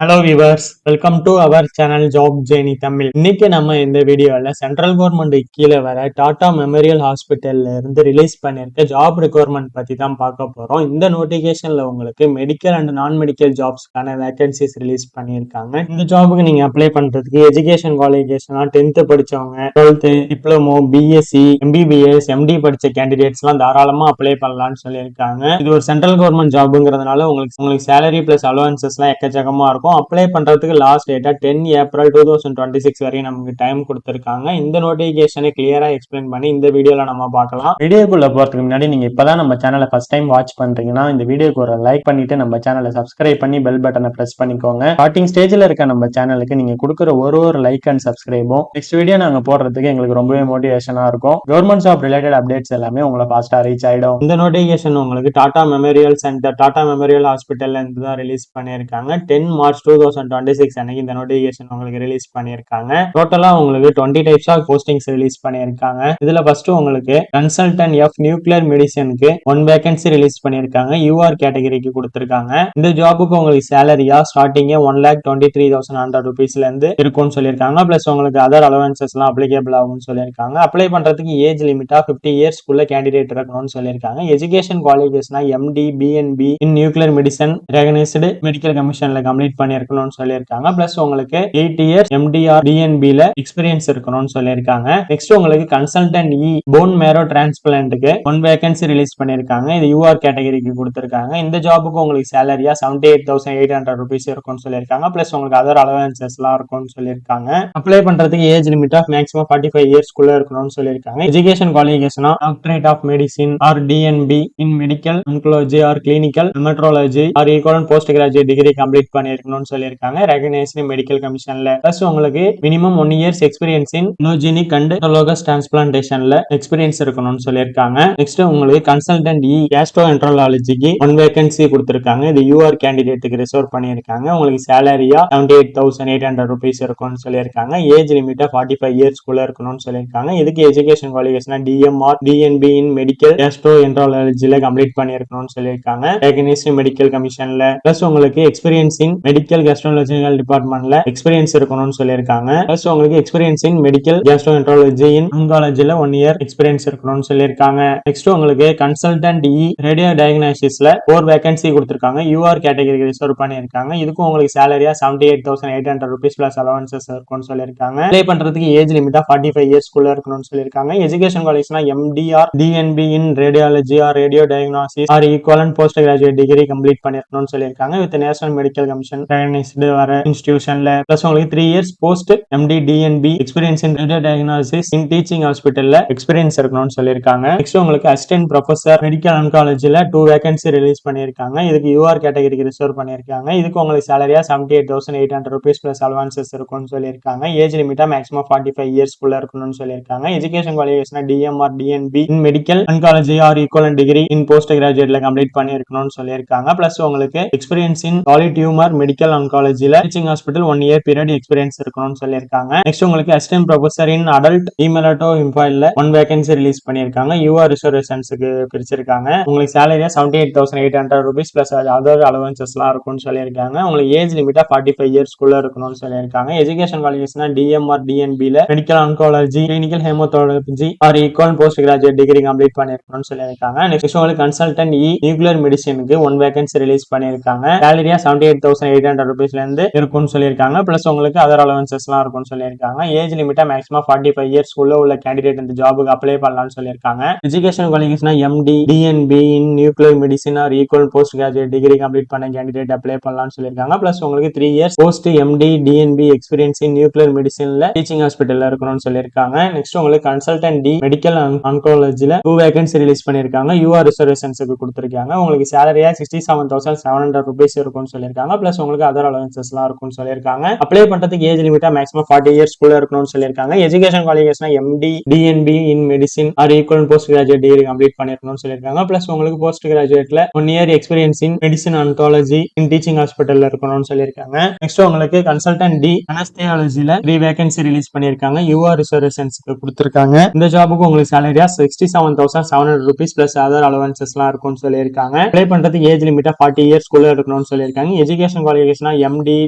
Hello viewers, welcome to our channel job journey Tamil. இன்னைக்கு நம்ம இந்த வீடியோவில் சென்ட்ரல் கவர்மெண்ட் கீழே வர டாடா மெமோரியல் ஹாஸ்பிட்டல்ல இருந்து ரிலீஸ் பண்ணியிருக்க ஜாப் ரெக்யர்மெண்ட் பத்தி தான் பார்க்க போறோம். இந்த நோட்டிபிகேஷன்ல உங்களுக்கு மெடிக்கல் அண்ட் நான் மெடிக்கல் ஜாப்ஸ்க்கான வேகன்சிஸ் ரிலீஸ் பண்ணியிருக்காங்க. இந்த ஜாபுக்கு நீங்க அப்ளை பண்றதுக்கு எஜுகேஷன் குவாலிஃபிகேஷனா 10th படிச்சவங்க, 12th, diploma, BSc, MBBS, MD படிச்ச கேண்டிடேட்ஸ் எல்லாம் தாராளமா அப்ளை பண்ணலாம்னு சொல்லியிருக்காங்க. இது ஒரு சென்ட்ரல் கவர்மெண்ட் ஜாபுங்கிறதுனால உங்களுக்கு சேலரி பிளஸ் அலவன்சஸ் எல்லாம் எக்கச்சக்கமா இருக்கும். அப்ளை பண்றதுக்கு லாஸ்ட் டேட்டா 10 ஏப்ரல் 2026 வரையும் நமக்கு டைம் கொடுத்திருக்காங்க. இந்த நோட்டிபிகேஷனை கிளியரா எக்ஸ்பிளைன் பண்ணி இந்த வீடியோல நம்ம பார்க்கலாம். வீடியோக்குள்ள போறதுக்கு முன்னாடி நீங்க இப்பதான் நம்ம சேனலை ஃபர்ஸ்ட் டைம் வாட்ச் பண்றீங்கன்னா இந்த வீடியோக்கு ஒரு லைக் பண்ணிட்டு நம்ம சேனலை சப்ஸ்கிரைப் பண்ணி பெல் பட்டனை பிரஸ் பண்ணிக்கோங்க. ஸ்டார்டிங் ஸ்டேஜ்ல இருக்க நம்ம சேனலுக்கு நீங்க கொடுக்குற ஒரு லைக் அண்ட் சப்ஸ்கிரைபும் நெக்ஸ்ட் வீடியோ நாங்க போடுறதுக்கு எங்களுக்கு ரொம்பவே மோட்டிவேஷனா இருக்கும். கவர்மெண்ட் ஜாப் ரிலேட்டட் அப்டேட்ஸ் எல்லாமே உங்களை ஃபாஸ்டா ரீச் ஆயிடும். இந்த நோட்டிபிகேஷன் உங்களுக்கு Tata memorial centre, Tata memorial ஹாஸ்பிட்டல்ல இருந்து தான் ரிலீஸ் பண்ணியிருக்காங்க. 10 மார்ச் 2026 அன்னைக்கு இந்த நோட்டிபிகேஷன் உங்களுக்கு ரிலீஸ் பண்ணியிருக்காங்க. டோட்டலா உங்களுக்கு 20 டைப்ஸ் ஆஃப் போஸ்டிங்ஸ் ரிலீஸ் பண்ணியிருக்காங்க. இதுல ஃபர்ஸ்ட் உங்களுக்கு கன்சல்டன்ட் ஆஃப் நியூக்ளியர் மெடிசனுக்கு 1 வேகன்சி ரிலீஸ் பண்ணியிருக்காங்க. யூஆர் கேட்டகரிக்கு கொடுத்திருக்காங்க. இந்த ஜாபுக்கு உங்களுக்கு சேலரியா ஸ்டார்டிங்கே 1,23,100 rupeesல இருந்து இருக்கும்னு சொல்லியிருக்காங்க. பிளஸ் உங்களுக்கு அதர் அலவன்சஸ் எல்லாம் அப்ளிகேபிள் ஆகும்னு சொல்லியிருக்காங்க. அப்ளை பண்றதுக்கு ஏஜ் லிமிட்டா 50 இயர்ஸ்க்குள்ள கேண்டிடேட் இருக்கணும்னு சொல்லியிருக்காங்க. எஜுகேஷன் குவாலிஃபிகேஷனா MD, DNB in nuclear medicine recognised medical கமிஷன்ல கம்ப்ளீட் பண்ணிருக்கணும்னு சொல்லியிருக்காங்க. பிளஸ் உங்களுக்கு 8 இயர்ஸ் எம்டிஆர் டிஎன்பில எக்ஸ்பீரியன்ஸ் இருக்கணும்னு சொல்லியிருக்காங்க. நெக்ஸ்ட் உங்களுக்கு கன்சல்டன்ட் போன் மேரோ டிரான்ஸ்பிளான்ட்க்கு 1 வேகன்சி ரிலீஸ் பண்ணிருக்காங்க. இது யூஆர் கேட்டகரிக்கு கொடுத்திருக்காங்க. இந்த ஜாபுக்கு உங்களுக்கு சேலரியா 78,800 rupees இருக்கும்னு சொல்லியிருக்காங்க. பிளஸ் உங்களுக்கு அதர் அலவன்சஸ் எல்லாம் இருக்கும்னு சொல்லியிருக்காங்க. அப்ளை பண்றதுக்கு ஏஜ் லிமிட் ஆஃப் மேக்ஸிமம் 45 இயர்ஸ்க்குள்ள இருக்கணும்னு சொல்லியிருக்காங்க. எஜுகேஷன் குவாலிஃபிகேஷனா doctorate of medicine or DNB in medical oncology or clinical haematology or equivalent post graduate degree complete பண்ணிருக்கணும்னு சொல்லியிருக்காங்க. ரெகனைஸ்டு மெடிக்கல் கமிஷன்ல. பிளஸ் உங்களுக்கு minimum 1 years experience in allogenic and autologous டிரான்ஸ்பிளான்டேஷன்ல experience இருக்கணும்னு சொல்லியிருக்காங்க. நெக்ஸ்ட் உங்களுக்கு கன்சல்டன்ட் கேஸ்ட்ரோஎன்ட்ராலஜிக்கு 1 வேகன்சி கொடுத்திருக்காங்க. இது யூஆர் கேண்டிடேட்டுக்கு ரிசர்வ் பண்ணியிருக்காங்க. உங்களுக்கு சேலரியா 78,800 rupees இருக்கும்னு சொல்லியிருக்காங்க. ஏஜ் லிமிட்டா 45 இயர்ஸ்க்குள்ள இருக்கணும்னு சொல்லியிருக்காங்க. இதுக்கு education qualification DM or DNB in medical கேஸ்ட்ரோஎன்ட்ராலஜில கம்ப்ளீட் பண்ணிருக்கணும்னு சொல்லியிருக்காங்க. ரெகனைஸ்டு மெடிக்கல் கமிஷன்ல. பிளஸ் உங்களுக்கு எக்ஸ்பீரியன்ஸ் இன் மெடிக்கல் கேஸ்ட்ரோலஜிக்கல் டிபார்ட்மெண்ட்ல எக்ஸ்பீரியன்ஸ் இருக்கணும்னு சொல்லியிருக்காங்க. பிளஸ் உங்களுக்கு experience in medical gastroenterology in ஆன்காலஜில 1 இயர் எக்ஸ்பீரியன்ஸ் இருக்கணும்னு சொல்லியிருக்காங்க. நெக்ஸ்ட் உங்களுக்கு கன்சல்டன்ட் ரேடியோ டயக்னாசிஸ்ல 4 வேகன்சி கொடுத்திருக்காங்க. யூஆர் கேட்டகரி ரிசர்வ் பண்ணியிருக்காங்க. இதுக்கும் உங்களுக்கு சேலரியா 78,800 rupees பிளஸ் அலவன்சஸ் இருக்கும்னு சொல்லியிருக்காங்க. அப்ளை பண்றதுக்கு ஏஜ் லிமிட்டா 45 இயர்ஸ்க்குள்ள இருக்கணும்னு சொல்லியிருக்காங்க. Education qualification MD or DNB in radiology or radio diagnosis or equivalent post graduate degree complete பண்ணிருக்கணும்னு சொல்லியிருக்காங்க. With national medical commission recognised வர இன்ஸ்டிடியூஷன்ல. பிளஸ் உங்களுக்கு 3 years post MD DNB experience in radio diagnosis in teaching ஹாஸ்பிட்டல்ல experience இருக்கணும்னு சொல்லியிருக்காங்க. Next உங்களுக்கு assistant professor medical ஆன்காலஜில 2 வேகன்சி ரிலீஸ் பண்ணியிருக்காங்க. இதுக்கு யூஆர் கேட்டகரிக்கு ரிசர்வ் பண்ணியிருக்காங்க. இதுக்கு உங்களுக்கு சேலரியா 78,800 rupees பிளஸ் அலவன்சஸ் இருக்கும்னு சொல்லியிருக்காங்க. ஏஜ் லிமிட்டா மேக்ஸிமம் 45 இயர்ஸ்க்குள்ள இருக்கணும்னு சொல்லியிருக்காங்க. Education qualification DM or DNB in medical oncology or equivalent degree in post கிராஜுவேட்ல கம்ப்ளீட் பண்ணிருக்கணும்னு சொல்லியிருக்காங்க. பிளஸ் உங்களுக்கு experience in solid tumour medical ஆன்காலஜில teaching hospital 1 year period experience இருக்கணும்னு சொல்லியிருக்காங்க. நெக்ஸ்ட் உங்களுக்கு assistant professor in adult haemato இன்ஃபைல்ல 1 வேகன்சி ரிலீஸ் பண்ணியிருக்காங்க. யூஆர் ரிசர்வேஷன்ஸ்க்கு பிரிச்சிருக்காங்க. உங்களுக்கு சேலரியா 78,800 rupees பிளஸ் அதர் அலவன்சஸ் எல்லாம் இருக்கும்னு சொல்லியிருக்காங்க. உங்களுக்கு ஏஜ் லிமிட்டா 45 இயர்ஸ்க்குள்ள இருக்கணும்னு சொல்லியிருக்காங்க. எஜுகேஷன் குவாலிஃபிகேஷன் டிஎம்ஆர் டிஎன்பில medical oncology clinical haematology or equal post graduate degree complete பண்ணிருக்கணும்னு சொல்லியிருக்காங்க. நெக்ஸ்ட் உங்களுக்கு கன்சல்டன்ட் நியூக்ளியர் மெடிசனுக்கு 1 வேகன்சி ரிலீஸ் பண்ணிருக்காங்க. சேலரியா 78,800 rupeesல இருந்து இருக்கும்னு சொல்லியிருக்காங்க. பிளஸ் உங்களுக்கு அதர் அலவன்சஸ் எல்லாம் இருக்கும்னு சொல்லியிருக்காங்க. ஏஜ் லிமிட்டா மேக்ஸிமம் 45 இயர்ஸ் உள்ள கேண்டிடேட் இந்த ஜாபுக்கு அப்ளை பண்ணலாம்னு சொல்லியிருக்காங்க. Education qualification MD DNB in nuclear medicine or equal post graduate degree complete பண்ண கேண்டிடேட் அப்ளை பண்ணலாம்னு சொல்லியிருக்காங்க. பிளஸ் உங்களுக்கு 3 years post MD DNB experience in nuclear மெடிசின்ல டீச்சிங் ஹாஸ்பிட்டல்ல இருக்கணும்னு சொல்லியிருக்காங்க. நெக்ஸ்ட் உங்களுக்கு கன்சல்டன்ட் மெடிக்கல் ஆன்காலஜில 2 வேகன்சி ரிலீஸ் பண்ணிருக்காங்க. யூஆர் ரிசர்வேஷன்ஸ்க்கு கொடுத்திருக்காங்க. உங்களுக்கு சேலரியா 67,700 rupees இருக்கும்னு சொல்லியிருக்காங்க. பிளஸ் உங்களுக்கு அதர் அலவன்சஸ் எல்லாம் இருக்கும்னு சொல்லியிருக்காங்க. அப்ளை பண்றதுக்கு ஏஜ் லிமிட்டா மேக்ஸிமம் 40 இயர்ஸ்க்குள்ள இருக்கணும்னு சொல்லியிருக்காங்க. Education qualification MD DNB in medicine or equal post graduate degree complete பண்ணிருக்கணும்னு சொல்லியிருக்காங்க. பிளஸ் உங்களுக்கு போஸ்ட் கிராஜுவேட்ல 1 year experience in medicine oncology in teaching ஹாஸ்பிட்டல்ல இருக்கணும்னு சொல்லியிருக்காங்க. நெக்ஸ்ட் உங்களுக்கு கன்சல்டன்ட் அனஸ்தியாலஜில 3 வேகன்சி ரிலீஸ் பண்ணிருக்காங்க. யூஆர் ரிசர்வேஷன்ஸ்க்கு கொடுத்திருக்காங்க. இந்த ஜாபுக்கு உங்களுக்கு சேலரியா 67,700 rupees பிளஸ் அதர் அலவன்சஸ் எல்லாம் இருக்கும்னு சொல்லியிருக்காங்க. அப்ளை பண்றதுக்கு ஏஜ் லிமிட்டா 40 இயர்ஸ்க்குள்ள இருக்கணும்னு சொல்லியிருக்காங்க. எஜுகேஷன் குவாலிஃபிகேஷன் குவாலிஃபிகேஷனா MD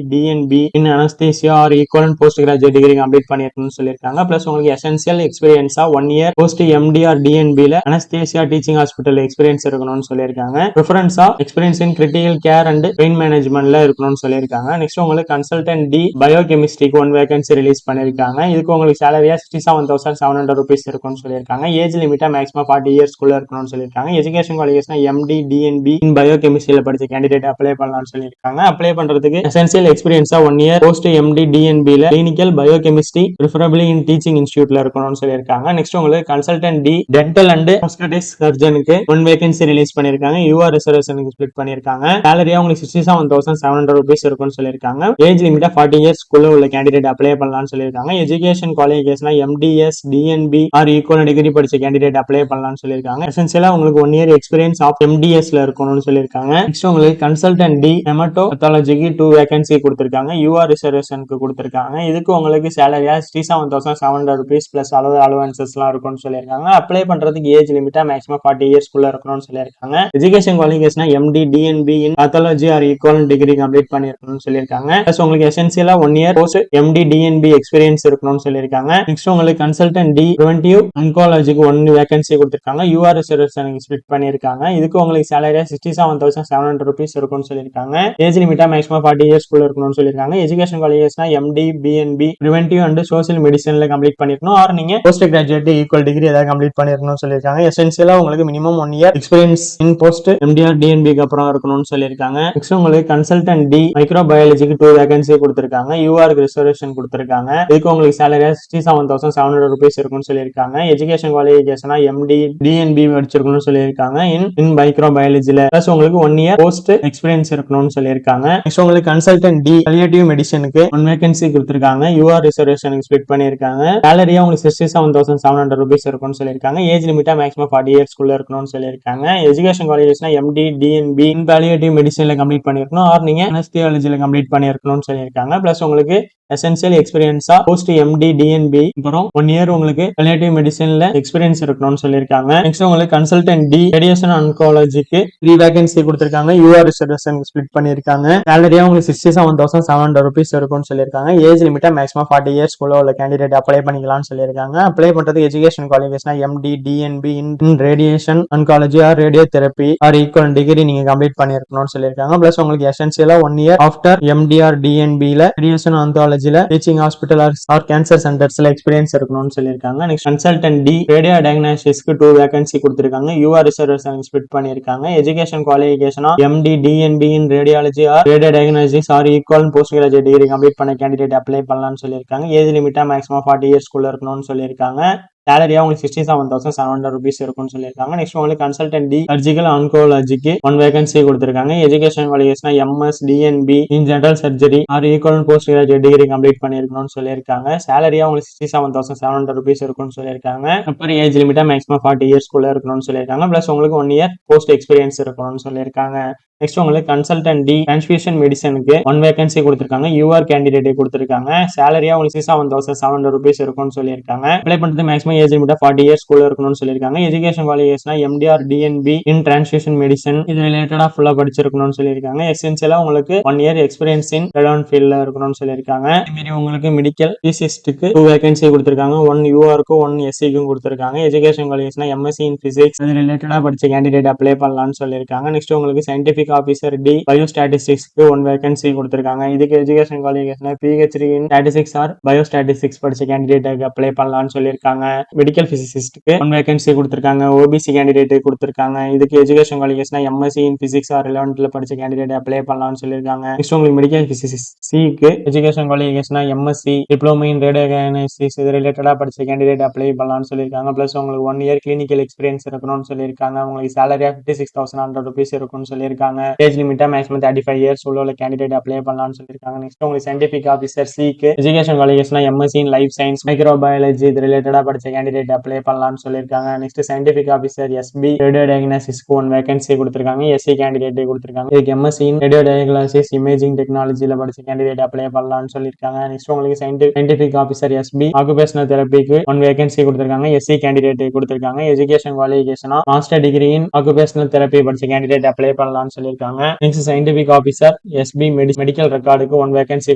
DNB in anaesthesia or equivalent post graduate degree complete பண்ணிருக்கணும்னு சொல்லியிருக்காங்க. பிளஸ் உங்களுக்கு எசென்சியல் எக்ஸ்பீரியன்ஸா 1 இயர் போஸ்ட் எம்டி ஆர் டிஎன்பில அனஸ்தீசியா டீச்சிங் ஹாஸ்பிட்டல் எக்ஸ்பீரியன்ஸ் இருக்கணும்னு சொல்லியிருக்காங்க. ப்ரிஃபரன்ஸா experience in critical care and pain மேனேஜ்மெண்ட்ல இருக்கணும்னு சொல்லியிருக்காங்க. நெக்ஸ்ட் உங்களுக்கு கன்சல்டன்ட் டி பயோகெமிஸ்ட்ரிக்கு 1 வேகன்சி ரிலீஸ் பண்ணிருக்காங்க. இதுக்கு உங்களுக்கு சேலரியா 67,700 rupees இருக்கும்னு சொல்லியிருக்காங்க. ஏஜ் லிமிட்டா மேக்ஸிமம் 40 years குள்ள இருக்கணும்னு சொல்லியிருக்காங்க. எஜுகேஷன் குவாலிஃபிகேஷன் எம்டி டிஎன்பி இன் பயோகெமிஸ்ட்ரியில படிச்ச கேண்டிடேட் அப்ளை பண்ணலாம்னு சொல்லியிருக்காங்க. அப்ளை பண்றதுக்கு எசென்சியல் எக்ஸ்பீரியன்ஸா 1 இயர் போஸ்ட் எம்டி டிஎன்பில clinical biochemistry preferably in teaching இன்ஸ்டியூட்ல இருக்கணும்னு சொல்லியிருக்காங்க. நெக்ஸ்ட் உங்களுக்கு consultant D dental and aesthetic சர்ஜனுக்கு 1 வேகன்சி ரிலீஸ் பண்ணிருக்காங்க. யூஆர் ரிசர்வேஷனுக்கு ஸ்பிளிட் பண்ணிருக்காங்க. சேலரியா உங்களுக்கு 67,700 rupees இருக்கும்னு சொல்லியிருக்காங்க. ஏஜ் லிமிட்டா 40 years குள்ள உள்ள கேண்டிடேட் அப்ளை பண்ணலாம்னு சொல்லியிருக்காங்க. Education qualification MDS DNB or equal degree படிச்ச கேண்டிடேட் அப்ளை பண்ணலாம்னு சொல்லியிருக்காங்க. எசென்சியலா உங்களுக்கு 1 இயர் எக்ஸ்பீரியன்ஸ் ஆஃப் எம்டிஎஸ்ல இருக்கணும்னு சொல்லியிருக்காங்க. நெக்ஸ்ட் உங்களுக்கு கன்சல்டன்ட் டி ஹெமட்டோ பெத்தாலஜிக்கு 2 வேகன்சி கொடுத்திருக்காங்க. யூஆர் ரிசர்வேஷனுக்கு கொடுத்திருக்காங்க. இதுக்கு உங்களுக்கு சேலரியா 67,700 rupees பிளஸ் அலவன்சஸ் எல்லாம் இருக்கும்னு சொல்லியிருக்காங்க. அப்ளை பண்றதுக்கு ஏஜ் லிமிட்டா மேக்ஸிமம் 40 years குள்ள இருக்கணும்னு சொல்லியிருக்காங்க. Education qualification MD DNB in pathology or equal degree complete பண்ணிருக்கணும்னு சொல்லியிருக்காங்க. பிளஸ் உங்களுக்கு எசென்சியலா 1 year post MD DNB experience இருக்கணும்னு சொல்லியிருக்காங்க. நெக்ஸ்ட் உங்களுக்கு கன்சல்டன்ட் டி பிரிவென்டிவ் ஆன்காலஜிக்கு 1 வேகன்சி கொடுத்திருக்காங்க. யூஆர் ரிசர்வேஷனுக்கு ஸ்பிளிட் பண்ணிருக்காங்க. இதுக்கு உங்களுக்கு சேலரியா 67,700 rupees இருக்கும்னு சொல்லியிருக்காங்க. ஏஜ் லிமிட்டா மேக்ஸிமம் 40 years குள்ள இருக்கணும்னு சொல்லியிருக்காங்க. Education qualification MD DNB preventive and social மெடிசன்ல கம்ப்ளீட் பண்ணிருக்கணும். ஆர் நீங்க போஸ்ட் கிராஜுவேட் ஈக்குவல் டிகிரி ஏதாவது கம்ப்ளீட் பண்ணிருக்கணும்னு சொல்லியிருக்காங்க. எசென்சியலா உங்களுக்கு minimum 1 year experience in post MD or டிஎன்பிக்கு அப்புறம் இருக்கணும்னு சொல்லியிருக்காங்க. நெக்ஸ்ட் உங்களுக்கு கன்சல்டன்ட் டி மைக்ரோபயாலஜிக்கு 2 வேகன்சி கொடுத்திருக்காங்க. யூஆர் ரிசர்வேஷன் கொடுத்திருக்காங்க. இதுக்கு உங்களுக்கு சேலரியா 67,700 rupees இருக்கும்னு சொல்லியிருக்காங்க. எஜுகேஷன் குவாலிஃபிகேஷனா எம்டி டிஎன்பி படிச்சிருக்கணும்னு சொல்லியிருக்காங்க. இன் மைக்ரோபயாலஜில பிளஸ் உங்களுக்கு 1 இயர் போஸ்ட் எக்ஸ்பீரியன்ஸ் இருக்கணும்னு சொல்லியிருக்காங்க. நெக்ஸ்ட் உங்களுக்கு கன்சல்டன்ட் டி பலியேட்டிவ் மெடிசனுக்கு 1 வேகன்சி கொடுத்திருக்காங்க. யூஆர் ரிசர்வேஷனுக்கு ஸ்பிளிட் பண்ணிருக்காங்க. சேலரியா உங்களுக்கு 67,700 rupees இருக்கும்னு சொல்லியிருக்காங்க. ஏஜ் லிமிட்டா மேக்ஸிமம் 40 years குள்ள இருக்கணும்னு சொல்லியிருக்காங்க. எஜுகேஷன் குவாலிஃபிகேஷன் எம்டி டிஎன்பி இன் பலியேட்டிவ் மெடிசன்ல கம்ப்ளீட் பண்ணிருக்கணும். ஆர் நீங்க அனஸ்தியாலஜில கம்ப்ளீட் பண்ணிருக்கணும்னு சொல்லியிருக்காங்க. பிளஸ் உங்களுக்கு எசென்சியல் எக்ஸ்பீரியன்ஸா போஸ்ட் எம்டி டிஎன்பி அப்புறம் 1 இயர் உங்களுக்கு பலியேட்டிவ் மெடிசன்ல எக்ஸ்பீரியன்ஸ் இருக்கணும்னு சொல்லியிருக்காங்க. நெக்ஸ்ட் உங்களுக்கு கன்சல்டன்ட் டி ரேடியேஷன் ஆன்காலஜிக்கு 3 வேகன்சி கொடுத்திருக்காங்க. யூஆர் ரிசர்வேஷன் ஸ்பிளிட் பண்ணிருக்காங்க. சேலரியா உங்களுக்கு 67,700 rupees இருக்கும்னு சொல்லியிருக்காங்க. ஏஜ் லிமிட்டா மேக்ஸிமம் 40 years குள்ள உள்ள கேண்டிடேட் அப்ளை பண்ணிக்கலாம்னு சொல்லியிருக்காங்க. அப்ளை பண்றது education qualification MD DNB in radiation oncology or radio therapy or equal degree நீங்க கம்ப்ளீட் பண்ணிருக்கணும்னு சொல்லியிருக்காங்க. பிளஸ் உங்களுக்கு எசென்சியலா 1 இயர் ஆஃப்டர் எம்டிஆர் டிஎன்பில ரேடியேஷன் ஆன்காலஜில டீச்சிங் ஹாஸ்பிட்டல் ஆர் கேன்சர் சென்டர்ஸ்ல எக்ஸ்பீரியன்ஸ் இருக்கணும்னு சொல்லியிருக்காங்க. நெக்ஸ்ட் கன்சல்டன்ட் டி ரேடியோ டயக்னாஸ்டிக்ஸ்க்கு 2 வேகன்சி கொடுத்திருக்காங்க. யூஆர் ரிசர்வேஷன் ஸ்பிளிட் பண்ணிருக்காங்க. Education qualification MD DNB in radiology or radio diagnostics or equal post graduate degree complete பண்ண candidate apply பண்ணலாம்னு சொல்லியிருக்காங்க. ஏஜ் லிமிட்டா மேக்ஸிமம் 40 years குள்ள இருக்கணும்னு சொல்லியிருக்காங்க. சேலரியா உங்களுக்கு 67,700 rupees இருக்கும்னு சொல்லியிருக்காங்க. நெக்ஸ்ட் உங்களுக்கு கன்சல்டன்ட் டி சர்ஜிக்கல் ஆன்காலஜிக்கு 1 வேகன்சி கொடுத்திருக்காங்க. Education qualification MS DNB in general surgery or equal post graduate degree complete பண்ணிருக்கணும்னு சொல்லியிருக்காங்க. சேலரியா உங்களுக்கு 67,700 rupees இருக்கும்னு சொல்லியிருக்காங்க. அப்புறம் ஏஜ் லிமிட்டா மேக்ஸிமம் 40 years குள்ள இருக்கணும்னு சொல்லியிருக்காங்க. பிளஸ் உங்களுக்கு 1 இயர் போஸ்ட் எக்ஸ்பீரியன்ஸ் இருக்கணும்னு சொல்லியிருக்காங்க. நெக்ஸ்ட் உங்களுக்கு கன்சல்டன்ட் டி டிரான்ஸ்ஃபியூஷன் மெடிசனுக்கு 1 வேகன்சி கொடுத்திருக்காங்க. யூஆர் கேண்டிடேட் கொடுத்திருக்காங்க. சேலரியா உங்களுக்கு 67,700 rupees இருக்கும்னு சொல்லியிருக்காங்க. அப்ளை பண்றது மேக்ஸிமம் ஏஜ் லிமிட்டா 40 years குள்ள இருக்கணும்னு சொல்லியிருக்காங்க. எஜுகேஷன் குவாலிஃபிகேஷன் எம்டிஆர் டிஎன்பி இன் டிரான்ஸ்ஃபியூஷன் மெடிசன் இது ரிலேட்டடா ஃபுல்லா படிச்சிருக்கணும்னு சொல்லியிருக்காங்க. எசென்சியலா உங்களுக்கு 1 இயர் எக்ஸ்பீரியன்ஸ் இன் ரெலவன்ட் ஃபீல்ட்ல இருக்கணும்னு சொல்லியிருக்காங்க. இதே உங்களுக்கு மெடிக்கல் பிசிஸ்ட்க்கு 2 வேகன்சி கொடுத்திருக்காங்க. 1 யூஆருக்கு 1 எஸ்சிக்கும் கொடுத்திருக்காங்க. Education qualification MSc in physics இது ரிலேட்டடா படிச்ச கேண்டிடேட் அப்ளை பண்ணலாம்னு சொல்லியிருக்காங்க. நெக்ஸ்ட் உங்களுக்கு சயின்டிபிக் ஆஃபீஸர் டி பயோஸ்டாட்டிஸ்டிக்ஸ்க்கு 1 வேகன்சி கொடுத்திருக்காங்க. இதுக்கு education qualification PhD in statistics or biostatistics படிச்ச கேண்டிடேட் அப்ளை பண்ணலாம்னு சொல்லியிருக்காங்க. மெடிக்கல் பிசிசிஸ்ட்க்கு 1 வேகன்சி கொடுத்திருக்காங்க. ஓபிசி கேண்டிடேட் கொடுத்திருக்காங்க. இதுக்கு education qualification MSc in physics or ரெலவன்ட்ல படிச்ச கேண்டிடேட் அப்ளை பண்ணலாம்னு சொல்லியிருக்காங்க. நெக்ஸ்ட் உங்களுக்கு மெடிக்கல் பிசிசிஸ்ட் சிக்கு education qualification MSc diploma in radio diagnostics இது ரிலேட்டடா படிச்ச கேண்டிடேட் அப்ளை பண்ணலாம்னு சொல்லியிருக்காங்க. பிளஸ் உங்களுக்கு 1 இயர் கிளினிக்கல் எக்ஸ்பீரியன்ஸ் இருக்கணும்னு சொல்லியிருக்காங்க. உங்களுக்கு சேலரியா 56,100 rupees இருக்கும்னு சொல்லியிருக்காங்க. ஏஜ் லிமிட்டா மேக்ஸிமம் 35 years உள்ள கேண்டிடேட் அப்ளை பண்ணலாம்னு சொல்லியிருக்காங்க. நெக்ஸ்ட் உங்களுக்கு சயின்டிபிக் ஆஃபீஸர் சிக்கு education qualification MSc in life science microbiology இது ரிலேட்டடா படிச்ச கேண்டிடேட் அப்ளை பண்ணலாம்னு சொல்லியிருக்காங்க. Next scientific officer SB radio டயக்னாஸ்டிக்ஸ்க்கு 1 வேகன்சி கொடுத்திருக்காங்க. எஸ்சி கேண்டிடேட் கொடுத்திருக்காங்க. இதுக்கு MSc in radio diagnostics imaging டெக்னாலஜில படிச்ச கேண்டிடேட் அப்ளை பண்ணலாம்னு சொல்லியிருக்காங்க. நெக்ஸ்ட் உங்களுக்கு சயின்டிபிக் ஆஃபீஸர் எஸ்பி ஆக்குபேஷனல் தெரபிக்கு 1 வேகன்சி கொடுத்திருக்காங்க. எஸ்சி கேண்டிடேட் கொடுத்திருக்காங்க. Education qualification master degree in occupational therapy படிச்ச கேண்டிடேட் அப்ளை பண்ணலாம்னு சொல்லியிருக்காங்க. Next scientific officer SB medical ரெக்கார்டுக்கு 1 வேகன்சி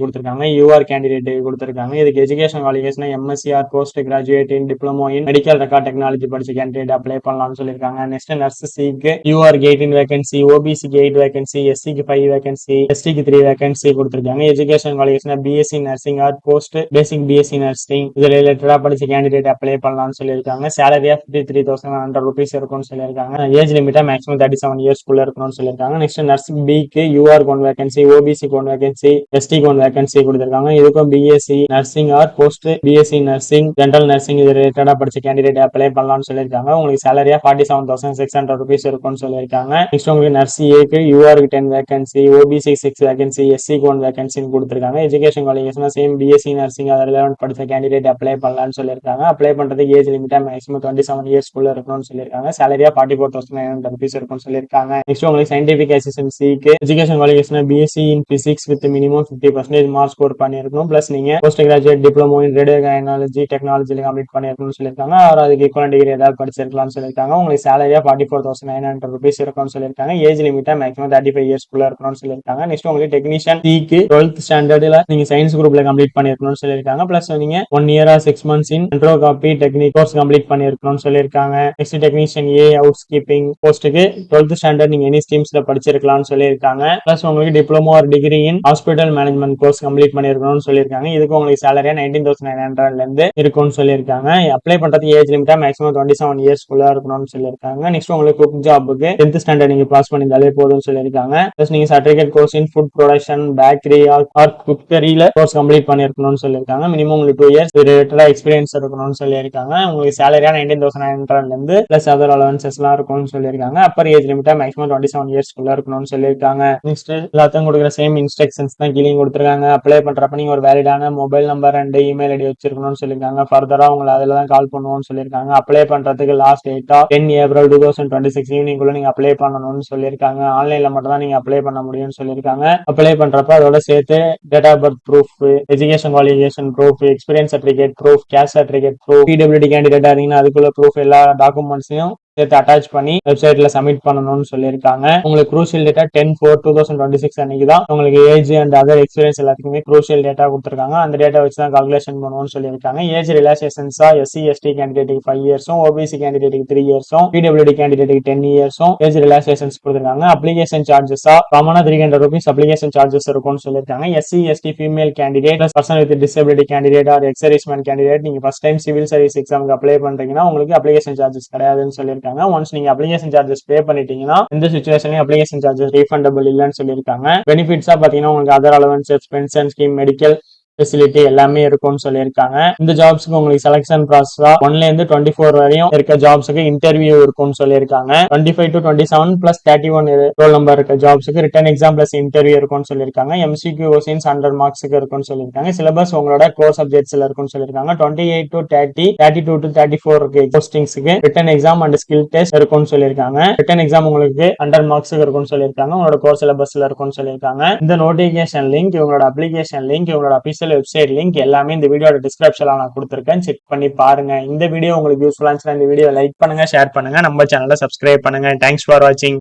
கொடுத்திருக்காங்க. யூஆர் கேண்டிடேட் கொடுத்திருக்காங்க. இதுக்கு education qualification MSc or post graduate in diploma in medical record technology படிச்ச கேண்டிடேட் அப்ளை பண்ணலாம்னு சொல்லியிருக்காங்க. நெக்ஸ்ட் நர்ஸ் சிக்கு யூஆருக்கு 18 வேகன்சி, ஓபிசிக்கு 8 வேகன்சி, எஸ்சிக்கு 5 வேகன்சி, எஸ்டிக்கு 3 வேகன்சி கொடுத்திருக்காங்க. Education qualification BSc nursing R post பேசிக் பிஎஸ்சி நர்சிங் இது ரிலேட்டடா படிச்ச கேண்டிடேட் அப்ளை பண்ணலாம்னு சொல்லியிருக்காங்க. சேலரியா 53,100 rupees இருக்கும்னு சொல்லியிருக்காங்க. ஏஜ் லிமிட்டா மேக்ஸிமம் 37 years குள்ள இருக்கணும்னு சொல்லியிருக்காங்க. நெக்ஸ்ட் நர்ஸ் பிக்கு யூஆருக்கு 1 வேகன்சி, ஓபிசிக்கு 1 வேகன்சி, எஸ்டிக்கு 1 வேகன்சி கொடுத்திருக்காங்க. இதுக்கும் BSc nursing R post BSc nursing general nursing இது ரிலேட்டடா படிச்ச கேண்டிடேட் அப்ளை பண்ணலாம்னு சொல்லியிருக்காங்க. உங்களுக்கு சேலரியா 47,600 rupees இருக்கும்னு சொல்லியிருக்காங்க. நெக்ஸ்ட் உங்களுக்கு நர்ஸ் ஏக்கு யூஆருக்கு 10 வேகன்சி, ஓபிசி 6 வேகன்சி, எஸ்சிக்கு 1 வேகன்சின்னு கொடுத்திருக்காங்க. Education qualification same BSc nursing அதை ரிலவென்ட் படிச்ச கேண்டிடேட் அப்ளை பண்ணலாம்னு சொல்லியிருக்காங்க. அப்ளை பண்றதுக்கு ஏஜ் லிமிட்டா மேக்ஸிமம் 27 years குள்ள இருக்கணும்னு சொல்லியிருக்காங்க. சேலரியா 44,900 rupees இருக்கும்னு சொல்லியிருக்காங்க. நெக்ஸ்ட் உங்களுக்கு சயின்டிபிக் அசிஸ்டன்சிக்கு education qualification BSc in physics with minimum 50% mark score பண்ணிருக்கணும். பிளஸ் நீங்க post graduate diploma in radio kinology டெக்னாலஜில கம்ப்ளீட் பண்ணிருக்கணும்னு சொல்லியிருக்காங்க. அதுக்கு ஈக்குவல் டிகிரி ஏதாவது படிச்சிருக்கலாம்னு சொல்லியிருக்காங்க. உங்களுக்கு சேலரியா 44,900 rupees இருக்கும்னு சொல்லியிருக்காங்க. ஏஜ் லிமிட்டா மேக்ஸிமம் 35 years குள்ள இருக்கணும்னு சொல்லியிருக்காங்க. நெக்ஸ்ட் உங்களுக்கு டெக்னீஷியன் சிக்கு 12th ஸ்டாண்டர்ட்ல நீங்க சயின்ஸ் குரூப்ல கம்ப்ளீட் பண்ணிருக்கணும்னு சொல்லியிருக்காங்க. பிளஸ் நீங்க 1 year or 6 months in endoscopy technique course complete பண்ணிருக்கணும்னு சொல்லியிருக்காங்க. Next technician A housekeeping போஸ்ட்டுக்கு 12th ஸ்டாண்டர்ட் நீங்க எனி ஸ்ட்ரீம்ஸ்ல படிச்சிருக்கலாம்னு சொல்லியிருக்காங்க. பிளஸ் உங்களுக்கு diploma or degree in hospital management course complete பண்ணிருக்கணும்னு சொல்லியிருக்காங்க. இதுக்கு உங்களுக்கு சேலரியா 19,900 இருந்து இருக்கும்னு சொல்லியிருக்காங்க. அப்ளை பண்றதுக்கு ஏஜ் லிமிட்டா மேக்ஸிமம் 27 years குள்ள இருக்கணும்னு சொல்லியிருக்காங்க. நெக்ஸ்ட் உங்களுக்கு குக் ஜாபுக்கு 10th ஸ்டாண்டர்ட் நீங்க பாஸ் பண்ணிருந்தாலே போதும்னு சொல்லியிருக்காங்க. பிளஸ் நீங்க certificate course in food production bakery or குக்கரியில கோர்ஸ் கம்ப்ளீட் பண்ணிருக்கணும்னு சொல்லியிருக்காங்க. மினிமம் உங்களுக்கு 2 years ரிலேட்டடா எக்ஸ்பீரியன்ஸ் இருக்கணும்னு சொல்லியிருக்காங்க. உங்களுக்கு சேலரியா 19,900 இருந்து பிளஸ் அதர் அலவன்சஸ் எல்லாம் இருக்கும்னு சொல்லியிருக்காங்க. அப்பர் ஏஜ் லிமிட்டா மேக்ஸிமம் 27 years குள்ள இருக்கணும்னு சொல்லியிருக்காங்க. நெக்ஸ்ட் எல்லாத்தையும் கொடுக்குற சேம் இன்ஸ்ட்ரக்ஷன்ஸ் தான் கீழே கொடுத்துருக்காங்க. அப்ளை பண்றப்ப நீங்க ஒரு வேலிடான mobile number and email ID வச்சிருக்கணும்னு சொல்லியிருக்காங்க. ஃபர்தரா உங்களை அதுல தான் கால் பண்ணுவோம்னு சொல்லியிருக்காங்க. அப்ளை பண்றதுக்கு லாஸ்ட் டேட்டா 10 April 2026 ஈவினிங் குள்ள நீங்க அப்ளை பண்ணணும்னு சொல்லியிருக்காங்க. ஆன்லைன்ல மட்டும் தான் நீங்க அப்ளை பண்ண முடியும்னு சொல்லியிருக்காங்க. அப்ளை பண்றப்ப அதோட சேர்த்து date of birth proof, education qualification proof, experience certificate proof, caste certificate proof, PWD கேண்டிடேட்டா இருந்தீங்கன்னா அதுக்குள்ள ப்ரூஃப் எல்லா டாக்குமெண்ட்ஸையும் சேர்த்து அட்டாச் பண்ணி வெப்சைட்ல சப்மிட் பண்ணணும்னு சொல்லியிருக்காங்க. உங்களுக்கு குரூஷியல் டேட்டா 10/4/2026 அன்னைக்கு தான் உங்களுக்கு ஏஜ் அண்ட் அதர் எக்ஸ்பீரியன்ஸ் எல்லாத்துக்குமே குரூஷியல் டேட்டா கொடுத்துருக்காங்க. அந்த டேட்டா வச்சு தான் கால்குலேஷன் பண்ணுவோம்னு சொல்லியிருக்காங்க. ஏஜ் ரிலாக்சேஷன்ஸா எஸ்சி எஸ்டி கேண்டிடேட்டுக்கு 5 years, ஓபிசி கேண்டிடேட்டுக்கு 3 years, பிடபிள்யூடி கேண்டிடேட்டுக்கு 10 years ஏஜ் ரிலாக்சேஷன்ஸ் கொடுத்துருக்காங்க. அப்ளிகேஷன் சார்ஜஸா காமனா 300 rupees அப்ளிகேஷன் சார்ஜஸ் இருக்கும்னு சொல்லியிருக்காங்க. SC ST female candidate person with disability candidate or ex-serviceman candidate நீங்க ஃபர்ஸ்ட் டைம் சிவில் சர்வீஸ் எக்ஸாமுக்கு அப்ளை பண்றீங்கன்னா உங்களுக்கு அப்ளிகேஷன் சார்ஜஸ் கிடையாதுன்னு சொல்லியிருக்காங்க. ஒன்ஸ் நீங்க அப்ளிகேஷன் சார்ஜஸ் பே பண்ணிட்டீங்கன்னா இந்த சிச்சுவேஷன்லயும் அப்ளிகேஷன் சார்ஜஸ் ரீஃபண்டபிள் இல்லன்னு சொல்லியிருக்காங்க. பெனிஃபிட்ஸா பாத்தீங்கன்னா உங்களுக்கு other allowances, pension scheme, medical facility எல்லாமே இருக்கும்னு சொல்லியிருக்காங்க. இந்த ஜாப்ஸ்க்கு உங்களுக்கு செலக்ஷன் ப்ராசஸா 1ல இருந்து 24 வரையும் இருக்க ஜாப்ஸ்க்கு இன்டர்வியூ இருக்கும்னு சொல்லியிருக்காங்க. 25 to 27 plus 31 ரோல் நம்பர் இருக்க ஜாப்ஸ்க்கு ரிட்டன் எக்ஸாம் பிளஸ் இன்டர்வியூ இருக்கும்னு சொல்லியிருக்காங்க. எம்சிக்யூ கொஸ்டின்ஸ் 100 மார்க்ஸ்க்கு இருக்கும்னு சொல்லியிருக்காங்க. சிலபஸ் உங்களோட கோர் சப்ஜெக்ட்ஸ்ல இருக்கும்னு சொல்லியிருக்காங்க. 28 to 30, 32 to 34 போஸ்டிங்ஸ்க்கு written exam and skill test இருக்கும்னு சொல்லியிருக்காங்க. ரிட்டன் எக்ஸாம் உங்களுக்கு 100 மார்க்ஸ்க்கு இருக்கும்னு சொல்லியிருக்காங்க. உங்களோட கோர் சிலபஸ்ல இருக்கும்னு சொல்லியிருக்காங்க. இந்த நோட்டிபிகேஷன் லிங்க், உங்களோட அப்ளிகேஷன் லிங்க், உங்களோட அபிஷியல் வெப்சைட் லிங்க் எல்லாமே இந்த வீடியோட டிஸ்கிரிப்ஷன்ல நான் கொடுத்திருக்கேன். செக் பண்ணி பாருங்க. இந்த வீடியோ உங்களுக்கு யூஸ்ஃபுல்லா இருந்துச்சுன்னா இந்த வீடியோ லைக் பண்ணுங்க, ஷேர் பண்ணுங்க, நம்ம சேனலை சப்ஸ்கிரைப் பண்ணுங்க. தேங்க்ஸ் ஃபார் வாட்சிங்.